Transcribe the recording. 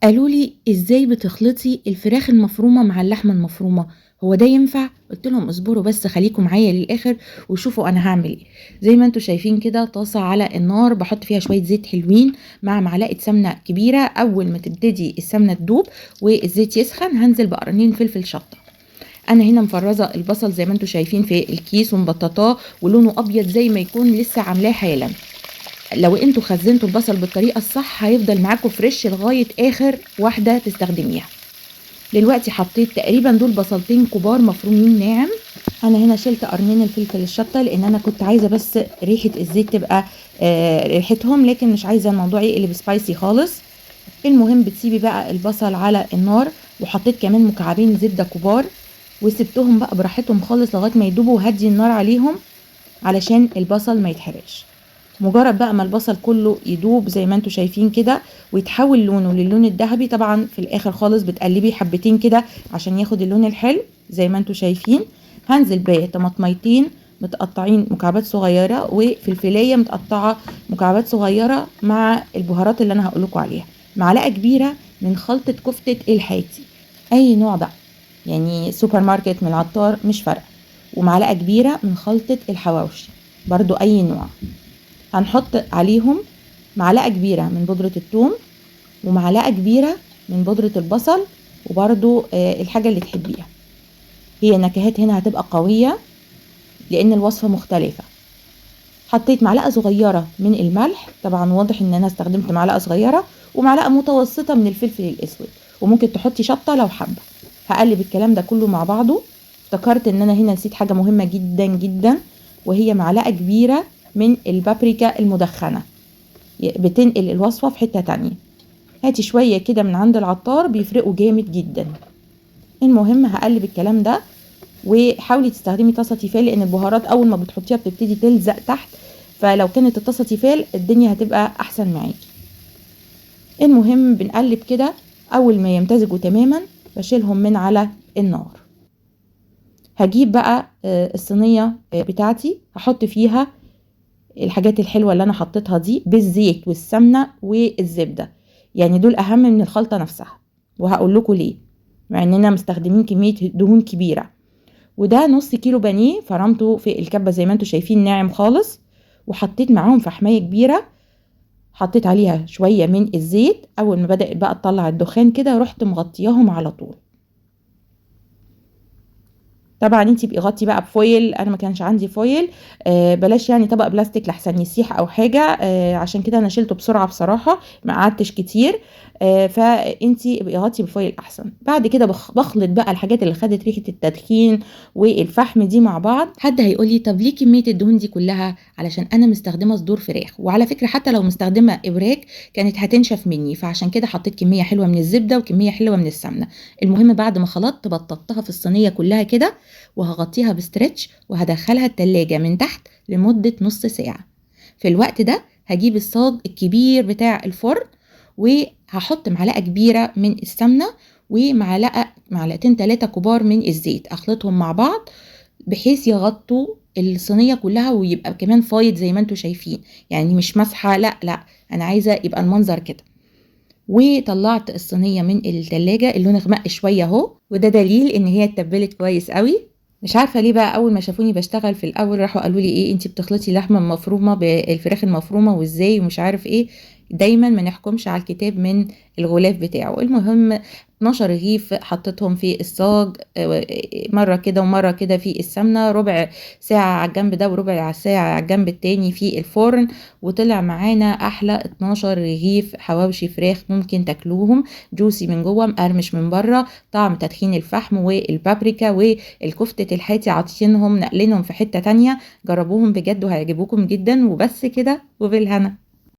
قالوا لي ازاي بتخلطي الفراخ المفرومه مع اللحمه المفرومه؟ هو ده ينفع؟ قلت لهم اصبروا بس خليكم معايا للاخر وشوفوا انا هعمل ايه. زي ما انتم شايفين كده طاسه على النار، بحط فيها شويه زيت حلوين مع معلقه سمنه كبيره. اول ما تبتدي السمنه تدوب والزيت يسخن هنزل بقرنين فلفل شطه. انا هنا مفرزه البصل زي ما انتم شايفين في الكيس ومبططاه ولونه ابيض زي ما يكون لسه عاملاه حالا. لو انتوا خزنتوا البصل بالطريقه الصح هيفضل معاكم فريش لغايه اخر واحده تستخدميها. دلوقتي حطيت تقريبا دول بصلتين كبار مفرومين ناعم. انا هنا شلت قرنين الفلفل الشطه لان انا كنت عايزه بس ريحه الزيت تبقى ريحتهم، لكن مش عايزه الموضوع يقلب سبايسي خالص. المهم بتسيبي بقى البصل على النار، وحطيت كمان مكعبين زبده كبار وسبتهم بقى براحتهم خالص لغايه ما يدوبوا، وهدي النار عليهم علشان البصل ما يتحرقش. مجرد بقى ما البصل كله يدوب زي ما انتوا شايفين كده ويتحول لونه للون الذهبي، طبعا في الاخر خالص بتقلبي حبتين كده عشان ياخد اللون الحلو زي ما انتوا شايفين. هنزل بطماطميتين متقطعين مكعبات صغيره وفلفلايه متقطعه مكعبات صغيره مع البهارات اللي انا هقول لكم عليها. معلقه كبيره من خلطه كفته الحاتي، اي نوع بقى، يعني سوبر ماركت من العطار مش فارقه. ومعلقه كبيره من خلطه الحواوشي برضو اي نوع. هنحط عليهم معلقة كبيرة من بودرة الثوم ومعلقة كبيرة من بودرة البصل، وبرضو الحاجة اللي تحبيها. هي النكهات هنا هتبقى قوية لأن الوصفة مختلفة. حطيت معلقة صغيرة من الملح، طبعا واضح ان انا استخدمت معلقة صغيرة، ومعلقة متوسطة من الفلفل الاسود، وممكن تحطي شطة لو حابة. هقلب الكلام ده كله مع بعضه. افتكرت ان انا هنا نسيت حاجة مهمة جدا جدا، وهي معلقة كبيرة من البابريكا المدخنة، بتنقل الوصفة في حتة تانية. هاتي شوية كده من عند العطار بيفرقوا جامد جدا. المهم هقلب الكلام ده، وحاولي تستخدمي طاسة تيفال لان البهارات اول ما بتحطيها بتبتدي تلزق تحت، فلو كانت الطاسة تيفال الدنيا هتبقى احسن معاكي. المهم بنقلب كده، اول ما يمتزجوا تماما بشيلهم من على النار. هجيب بقى الصينية بتاعتي هحط فيها الحاجات الحلوة اللي انا حطيتها دي بالزيت والسمنة والزبدة، يعني دول اهم من الخلطة نفسها، وهقول لكم ليه. مع اننا مستخدمين كمية دهون كبيرة. وده نص كيلو بانيه فرمته في الكبة زي ما انتوا شايفين ناعم خالص، وحطيت معاهم فحمية كبيرة، حطيت عليها شوية من الزيت. اول ما بدأت بقى تطلع الدخان كده رحت مغطياهم على طول. طبعا انتي بقي غطي بقى بفويل، انا ما كانش عندي فويل. بلاش يعني طبق بلاستيك لحسن يسيح او حاجه. عشان كده انا شلته بسرعه بصراحه، ما قعدتش كتير. فانتي بقي غطي بفويل احسن. بعد كده بخلط بقى الحاجات اللي خدت ريحه التدخين والفحم دي مع بعض. حد هيقولي طب ليه كميه الدهون دي كلها؟ علشان انا مستخدمه صدور فراخ، وعلى فكره حتى لو مستخدمه ابراك كانت هتنشف مني، فعشان كده حطيت كميه حلوه من الزبده وكميه حلوه من السمنه. المهم بعد ما خلطت بططتها في الصينيه كلها كده، وهغطيها بستريتش وهدخلها التلاجة من تحت لمدة نص ساعة. في الوقت ده هجيب الصاج الكبير بتاع الفرن، وهحط معلقة كبيرة من السمنة معلقتين 3 كبار من الزيت، اخلطهم مع بعض بحيث يغطوا الصينية كلها، ويبقى كمان فايض زي ما انتوا شايفين، يعني مش مسحة، لا لا، انا عايزة يبقى المنظر كده. وطلعت الصينية من التلاجة، اللون غمق شوية اهو، وده دليل ان هي اتبلت كويس قوي. مش عارفه ليه بقى اول ما شافوني بشتغل في الاول راحوا قالوا لي ايه انتي بتخلطي لحمه مفرومه بالفراخ المفرومه وازاي ومش عارف ايه. دايما ما نحكمش على الكتاب من الغلاف بتاعه. المهم 12 رغيف حطيتهم في الصاج، مره كده ومره كده في السمنه، ربع ساعه على الجنب ده وربع ساعه على الجنب التاني في الفرن، وطلع معانا احلى 12 رغيف حواوشي فراخ ممكن تاكلوهم. جوسي من جوه مقرمش من بره، طعم تدخين الفحم والبابريكا والكفتة الحاتي عاطينهم نقلينهم في حتة تانية. جربوهم بجد وهيعجبوكم جدا، وبس كده وبالهنا.